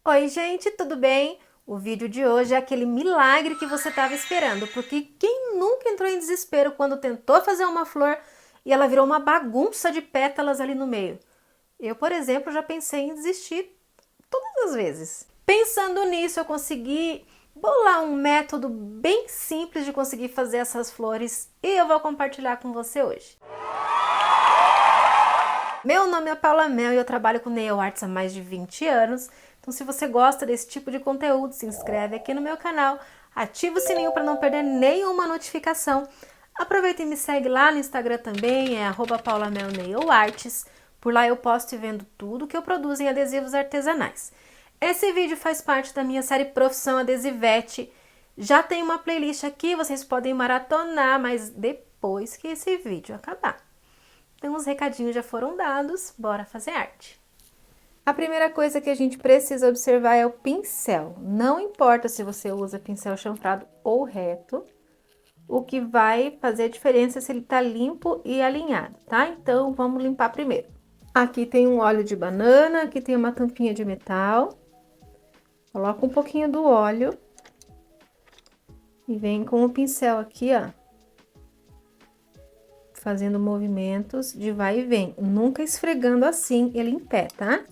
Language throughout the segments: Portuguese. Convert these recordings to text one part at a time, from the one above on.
Oi, gente, tudo bem? O vídeo de hoje é aquele milagre que você estava esperando, porque quem nunca entrou em desespero quando tentou fazer uma flor e ela virou uma bagunça de pétalas ali no meio? Eu, por exemplo, já pensei em desistir todas as vezes. Pensando nisso, eu consegui bolar um método bem simples de conseguir fazer essas flores e eu vou compartilhar com você hoje. Meu nome é Paula Mel e eu trabalho com nail arts há mais de 20 anos. Então, se você gosta desse tipo de conteúdo, se inscreve aqui no meu canal, ativa o sininho para não perder nenhuma notificação. Aproveita e me segue lá no Instagram também, é @paulamelnailarts. Por lá eu posto e vendo tudo que eu produzo em adesivos artesanais. Esse vídeo faz parte da minha série Profissão Adesivete. Já tem uma playlist aqui, vocês podem maratonar, mas depois que esse vídeo acabar. Então, os recadinhos já foram dados, bora fazer arte. A primeira coisa que a gente precisa observar é o pincel. Não importa se você usa pincel chanfrado ou reto, o que vai fazer a diferença é se ele tá limpo e alinhado, tá? Então, vamos limpar primeiro. Aqui tem um óleo de banana, aqui tem uma tampinha de metal. Coloca um pouquinho do óleo e vem com o pincel aqui, ó, fazendo movimentos de vai e vem, nunca esfregando assim ele em pé, tá?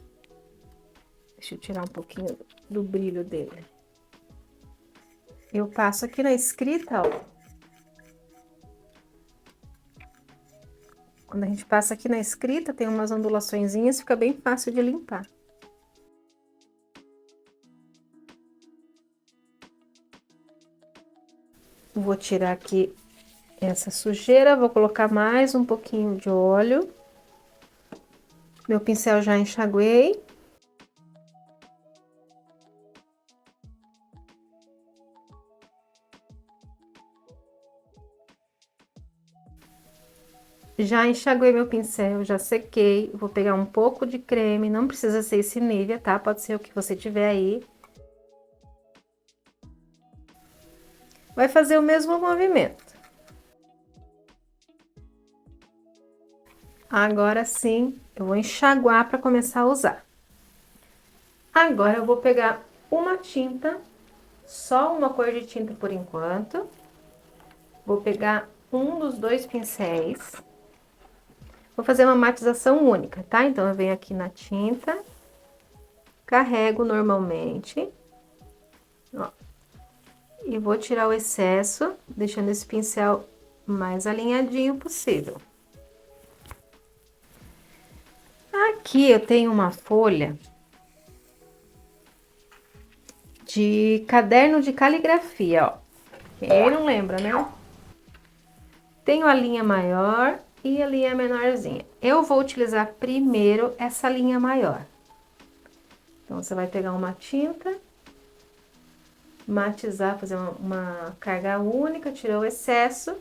Deixa eu tirar um pouquinho do brilho dele. Eu passo aqui na escrita, ó. Quando a gente passa aqui na escrita, tem umas ondulaçõezinhas, fica bem fácil de limpar. Vou tirar aqui essa sujeira, vou colocar mais um pouquinho de óleo. Meu pincel já enxaguei. Já enxaguei meu pincel, já sequei. Vou pegar um pouco de creme, não precisa ser esse Nivea, tá? Pode ser o que você tiver aí. Vai fazer o mesmo movimento. Agora sim, eu vou enxaguar para começar a usar. Agora eu vou pegar uma tinta, só uma cor de tinta por enquanto. Vou pegar um dos dois pincéis. Vou fazer uma matização única, tá? Então, eu venho aqui na tinta, carrego normalmente, ó, e vou tirar o excesso, deixando esse pincel mais alinhadinho possível. Aqui eu tenho uma folha de caderno de caligrafia, ó. Quem não lembra, né? Tenho a linha maior e a linha menorzinha. Eu vou utilizar primeiro essa linha maior. Então, você vai pegar uma tinta, matizar, fazer uma carga única, tirar o excesso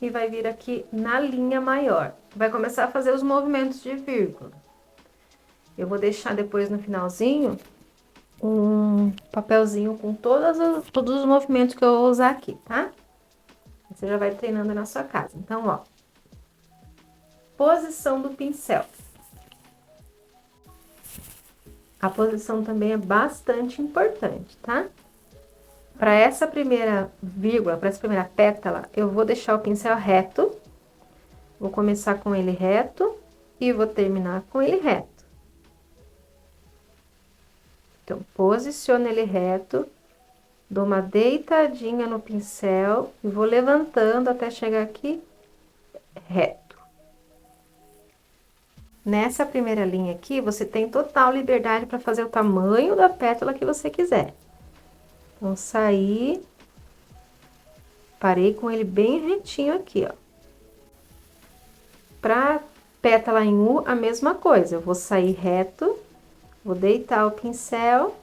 e vai vir aqui na linha maior. Vai começar a fazer os movimentos de vírgula. Eu vou deixar depois no finalzinho um papelzinho com todos os movimentos que eu vou usar aqui, tá? Você já vai treinando na sua casa. Então, ó, posição do pincel. A posição também é bastante importante, tá? Para essa primeira vírgula, para essa primeira pétala, eu vou deixar o pincel reto. Vou começar com ele reto e vou terminar com ele reto. Então, posiciono ele reto, dou uma deitadinha no pincel e vou levantando até chegar aqui reto. Nessa primeira linha aqui, você tem total liberdade para fazer o tamanho da pétala que você quiser. Então, saí, parei com ele bem retinho aqui, ó. Pra pétala em U, a mesma coisa. Eu vou sair reto, vou deitar o pincel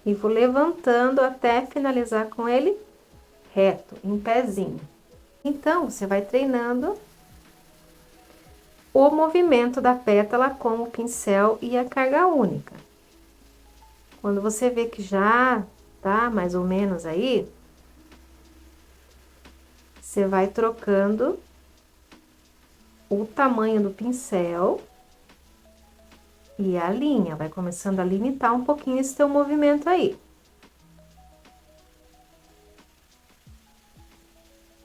e vou levantando até finalizar com ele reto, em pezinho. Então, você vai treinando o movimento da pétala com o pincel e a carga única. Quando você vê que já tá mais ou menos aí, você vai trocando o tamanho do pincel e a linha. Vai começando a limitar um pouquinho esse teu movimento aí.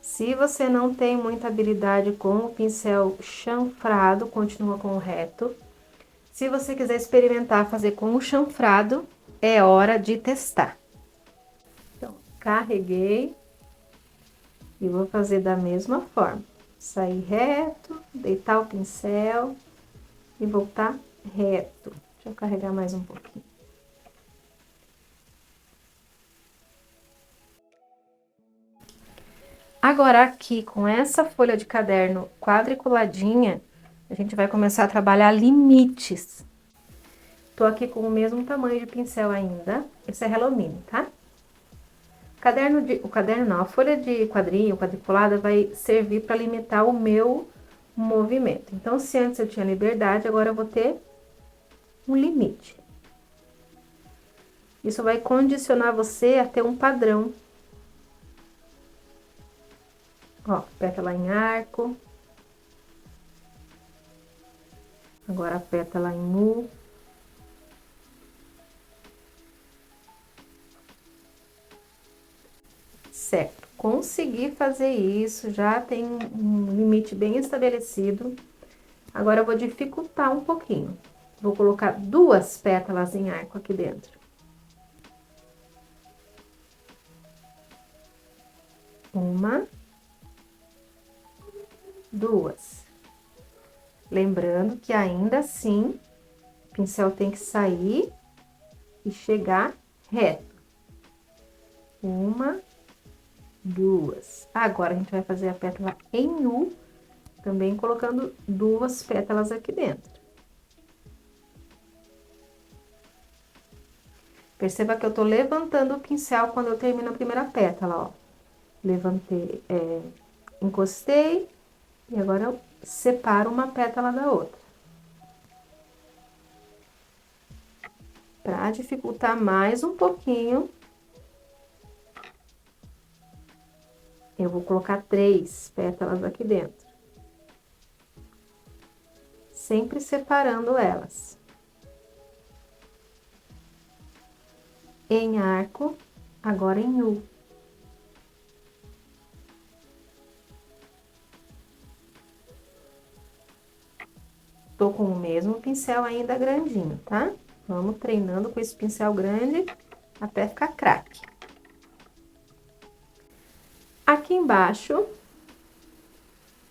Se você não tem muita habilidade com o pincel chanfrado, continua com o reto. Se você quiser experimentar fazer com o chanfrado, é hora de testar. Então, carreguei e vou fazer da mesma forma. Sair reto, deitar o pincel e voltar reto. Deixa eu carregar mais um pouquinho. Agora, aqui, com essa folha de caderno quadriculadinha, a gente vai começar a trabalhar limites. Tô aqui com o mesmo tamanho de pincel ainda, esse é Hello Mini, tá? O caderno não, a folha de quadrinho, quadriculada, vai servir para limitar o meu movimento. Então, se antes eu tinha liberdade, agora eu vou ter um limite. Isso vai condicionar você a ter um padrão. Ó, pétala em arco. Agora a pétala em nu. Certo, consegui fazer isso, já tem um limite bem estabelecido. Agora eu vou dificultar um pouquinho. Vou colocar 2 pétalas em arco aqui dentro. Uma, 2. Lembrando que ainda assim, o pincel tem que sair e chegar reto. Uma, 2. Agora, a gente vai fazer a pétala em U, também colocando 2 pétalas aqui dentro. Perceba que eu tô levantando o pincel quando eu termino a primeira pétala, ó. Levantei, encostei, e agora eu separo uma pétala da outra. Pra dificultar mais um pouquinho, eu vou colocar 3 pétalas aqui dentro. Sempre separando elas. Em arco, agora em U. Tô com o mesmo pincel ainda grandinho, tá? Vamos treinando com esse pincel grande até ficar craque. Aqui embaixo,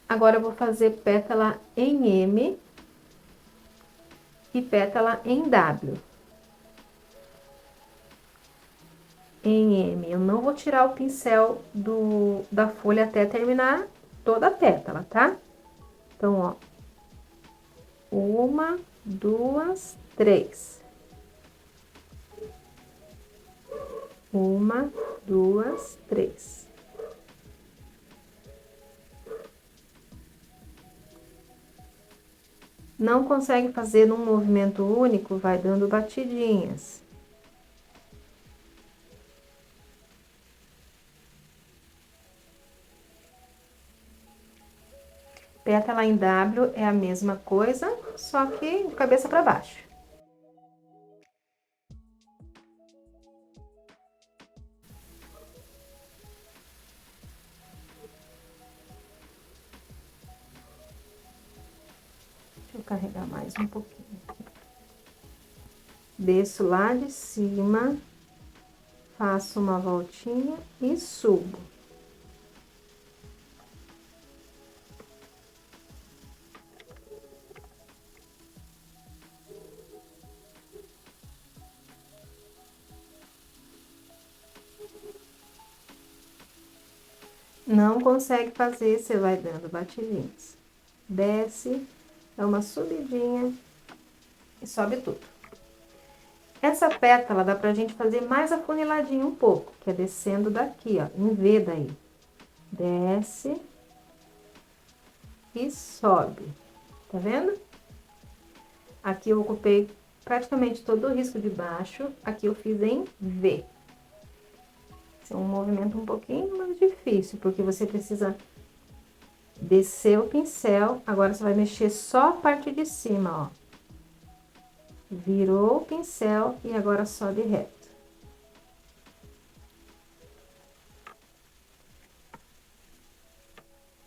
agora eu vou fazer pétala em M e pétala em W. Em M, eu não vou tirar o pincel da folha até terminar toda a pétala, tá? Então, ó, 1, 2, 3. 1, 2, 3. Não consegue fazer num movimento único, vai dando batidinhas. Pétala em W é a mesma coisa, só que de cabeça para baixo. Deixa eu carregar mais um pouquinho. Desço lá de cima, faço uma voltinha e subo. Não consegue fazer, você vai dando batidinhas. Desce, dá uma subidinha e sobe tudo. Essa pétala dá pra gente fazer mais afuniladinho um pouco, que é descendo daqui, ó, em V daí. Desce e sobe, tá vendo? Aqui eu ocupei praticamente todo o risco de baixo, aqui eu fiz em V. Esse é um movimento um pouquinho mais difícil, porque você precisa descer o pincel, agora você vai mexer só a parte de cima, ó. Virou o pincel e agora sobe reto.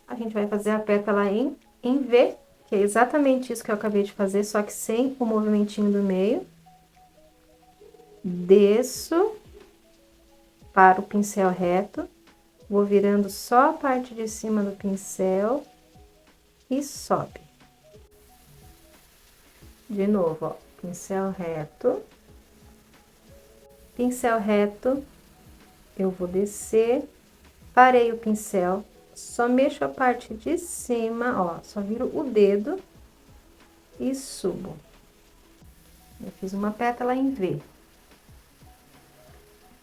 A gente vai fazer a pétala em V, que é exatamente isso que eu acabei de fazer, só que sem o movimentinho do meio. Desço para o pincel reto, vou virando só a parte de cima do pincel e sobe. De novo, ó, pincel reto, eu vou descer, parei o pincel, só mexo a parte de cima, ó, só viro o dedo e subo. Eu fiz uma pétala em V.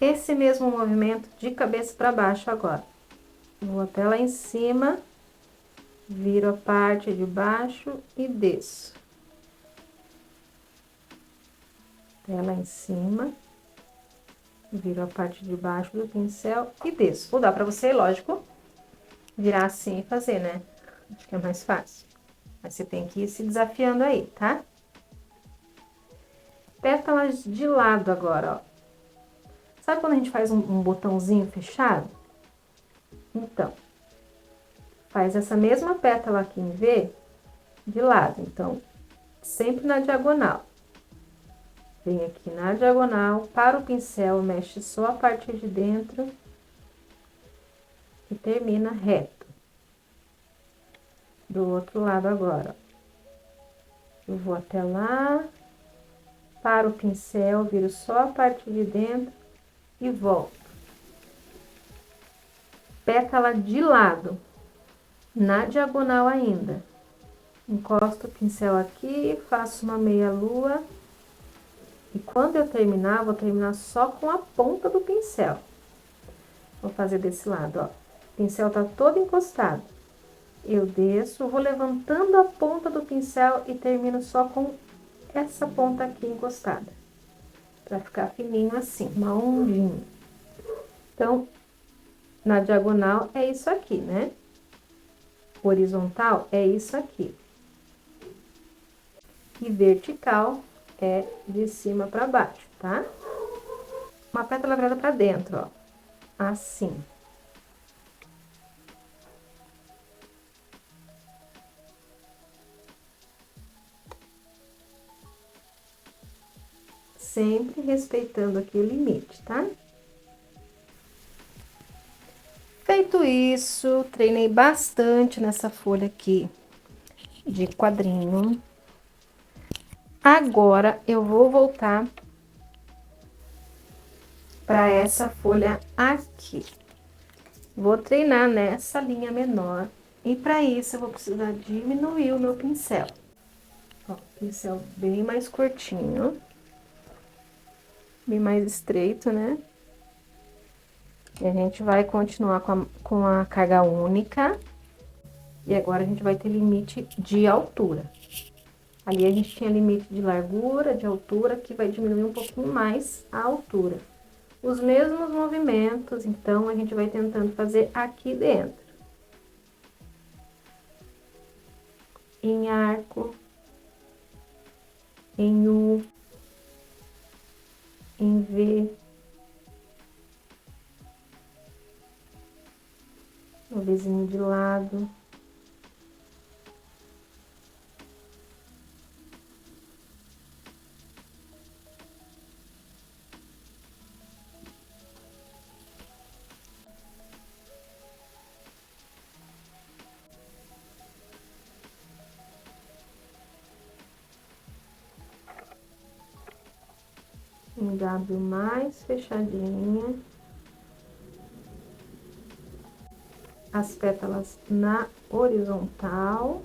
Esse mesmo movimento de cabeça para baixo agora. Vou até lá em cima, viro a parte de baixo e desço. Até lá em cima, viro a parte de baixo do pincel e desço. Ou dá pra você, lógico, virar assim e fazer, né? Acho que é mais fácil. Mas você tem que ir se desafiando aí, tá? Pétalas de lado agora, ó. Sabe quando a gente faz um botãozinho fechado? Então, faz essa mesma pétala aqui em V de lado. Então, sempre na diagonal. Vem aqui na diagonal, para o pincel, mexe só a parte de dentro e termina reto. Do outro lado agora, ó. Eu vou até lá, para o pincel, viro só a parte de dentro e volto. Pétala de lado, na diagonal ainda. Encosto o pincel aqui, faço uma meia lua. E quando eu terminar, vou terminar só com a ponta do pincel. Vou fazer desse lado, ó. O pincel tá todo encostado. Eu desço, vou levantando a ponta do pincel e termino só com essa ponta aqui encostada. Pra ficar fininho assim, uma ondinha. Então, na diagonal é isso aqui, né? Horizontal é isso aqui. E vertical é de cima pra baixo, tá? Uma pétala virada pra dentro, ó. Assim. Sempre respeitando aqui o limite, tá? Feito isso, treinei bastante nessa folha aqui de quadrinho. Agora, eu vou voltar para essa folha aqui. Vou treinar nessa linha menor. E para isso, eu vou precisar diminuir o meu pincel. Ó, pincel bem mais curtinho. Bem mais estreito, né? E a gente vai continuar com a carga única. E agora, a gente vai ter limite de altura. Ali, a gente tinha limite de largura, de altura, que vai diminuir um pouquinho mais a altura. Os mesmos movimentos, então, a gente vai tentando fazer aqui dentro. Em arco, em U, em V. O Vzinho de lado. Um W mais fechadinha. As pétalas na horizontal.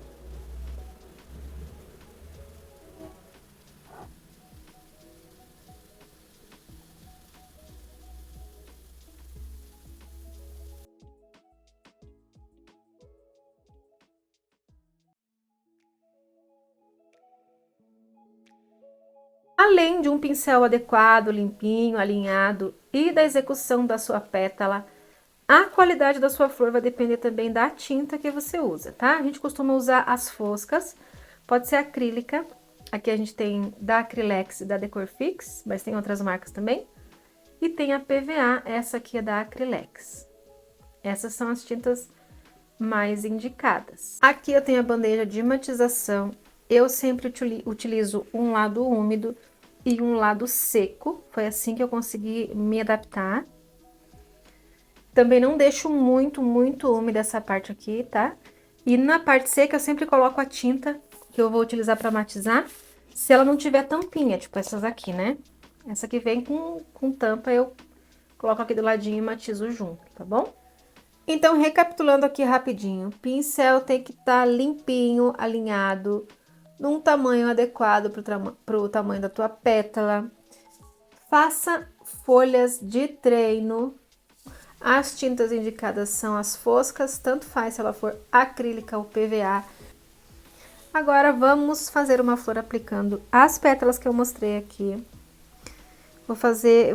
Além de um pincel adequado, limpinho, alinhado e da execução da sua pétala, a qualidade da sua flor vai depender também da tinta que você usa, tá? A gente costuma usar as foscas, pode ser acrílica. Aqui a gente tem da Acrylex e da Decorfix, mas tem outras marcas também. E tem a PVA, essa aqui é da Acrylex. Essas são as tintas mais indicadas. Aqui eu tenho a bandeja de matização. Eu sempre utilizo um lado úmido e um lado seco. Foi assim que eu consegui me adaptar. Também não deixo muito úmida essa parte aqui, tá? E na parte seca eu sempre coloco a tinta que eu vou utilizar para matizar. Se ela não tiver tampinha, tipo essas aqui, né? Essa aqui vem com tampa, eu coloco aqui do ladinho e matizo junto, tá bom? Então, recapitulando aqui rapidinho, o pincel tem que estar limpinho, alinhado, num tamanho adequado para o tamanho da tua pétala. Faça folhas de treino. As tintas indicadas são as foscas, tanto faz se ela for acrílica ou PVA. Agora, vamos fazer uma flor aplicando as pétalas que eu mostrei aqui. Vou fazer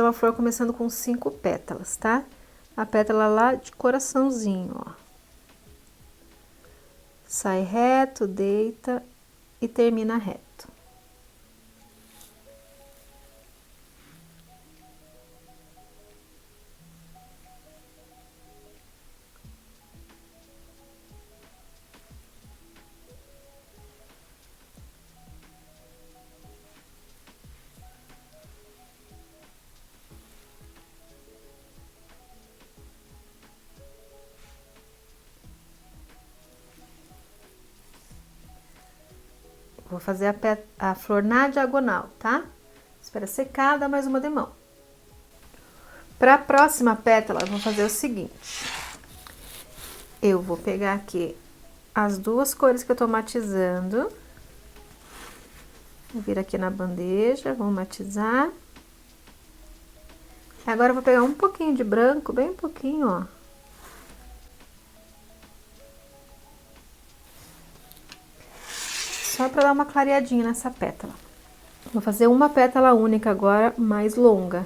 uma flor começando com 5 pétalas, tá? A pétala lá de coraçãozinho, ó. Sai reto, deita e termina reto. Vou fazer a flor na diagonal, tá? Espera secar, dá mais uma demão. Para a próxima pétala, eu vou fazer o seguinte. Eu vou pegar aqui as duas cores que eu tô matizando. Vou vir aqui na bandeja, vou matizar. Agora eu vou pegar um pouquinho de branco, bem pouquinho, ó. Só para dar uma clareadinha nessa pétala. Vou fazer uma pétala única agora, mais longa.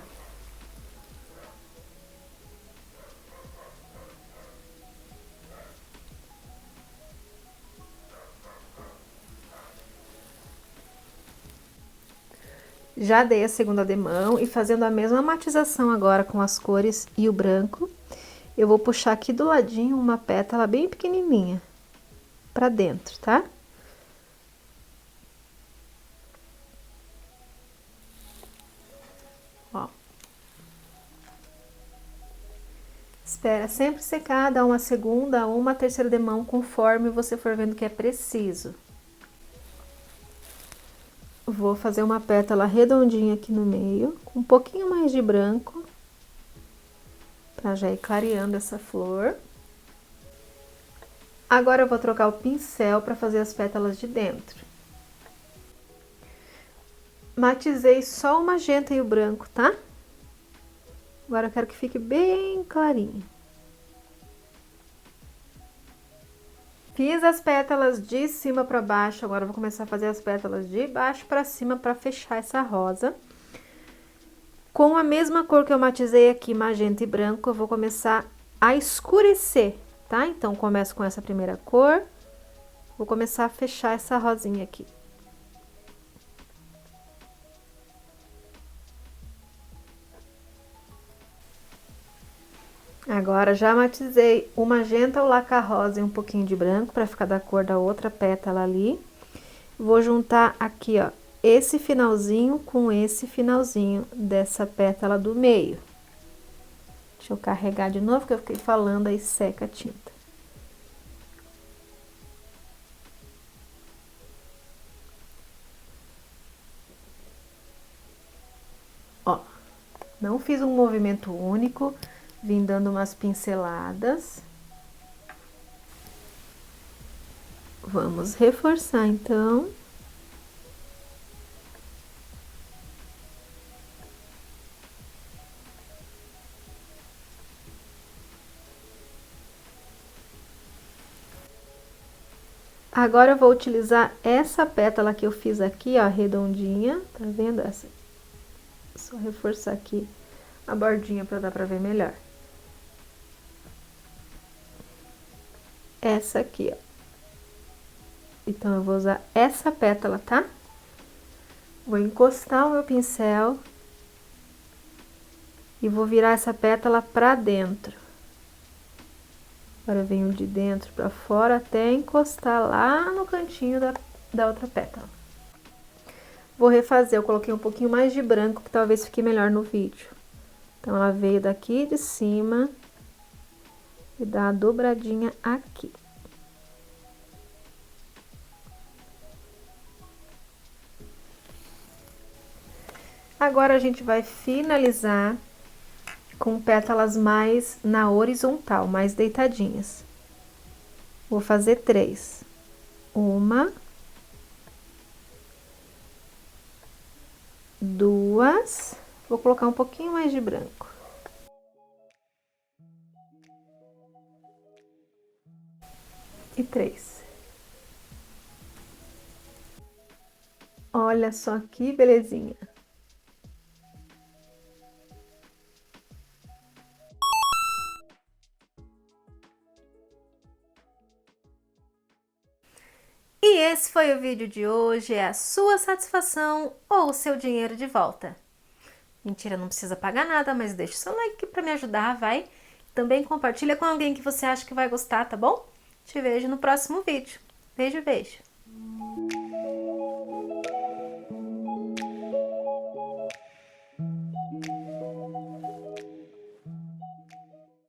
Já dei a segunda demão e fazendo a mesma matização agora com as cores e o branco, eu vou puxar aqui do ladinho uma pétala bem pequenininha pra dentro, tá? Ó. Espera sempre secar, dá uma segunda ou uma terceira demão conforme você for vendo que é preciso. Vou fazer uma pétala redondinha aqui no meio, com um pouquinho mais de branco, pra já ir clareando essa flor. Agora eu vou trocar o pincel para fazer as pétalas de dentro. Matizei só o magenta e o branco, tá? Agora eu quero que fique bem clarinho. Fiz as pétalas de cima para baixo, agora eu vou começar a fazer as pétalas de baixo para cima para fechar essa rosa. Com a mesma cor que eu matizei aqui, magenta e branco, eu vou começar a escurecer, tá? Então, começo com essa primeira cor, vou começar a fechar essa rosinha aqui. Agora, já matizei o magenta, o laca rosa e um pouquinho de branco, para ficar da cor da outra pétala ali. Vou juntar aqui, ó, esse finalzinho com esse finalzinho dessa pétala do meio. Deixa eu carregar de novo, que eu fiquei falando, aí seca a tinta. Ó, não fiz um movimento único, vim dando umas pinceladas. Vamos reforçar, então. Agora, eu vou utilizar essa pétala que eu fiz aqui, ó, redondinha, tá vendo essa? Só reforçar aqui a bordinha pra dar pra ver melhor. Essa aqui, ó. Então, eu vou usar essa pétala, tá? Vou encostar o meu pincel e vou virar essa pétala pra dentro. Agora eu venho de dentro pra fora até encostar lá no cantinho da outra pétala. Vou refazer, eu coloquei um pouquinho mais de branco, que talvez fique melhor no vídeo. Então, ela veio daqui de cima e dá a dobradinha aqui. Agora, a gente vai finalizar com pétalas mais na horizontal, mais deitadinhas. Vou fazer 3. 1, 2, vou colocar um pouquinho mais de branco. E 3. Olha só que belezinha. E esse foi o vídeo de hoje, é a sua satisfação ou o seu dinheiro de volta. Mentira, não precisa pagar nada, mas deixa o seu like para me ajudar, vai? Também compartilha com alguém que você acha que vai gostar, tá bom? Te vejo no próximo vídeo. Beijo, beijo!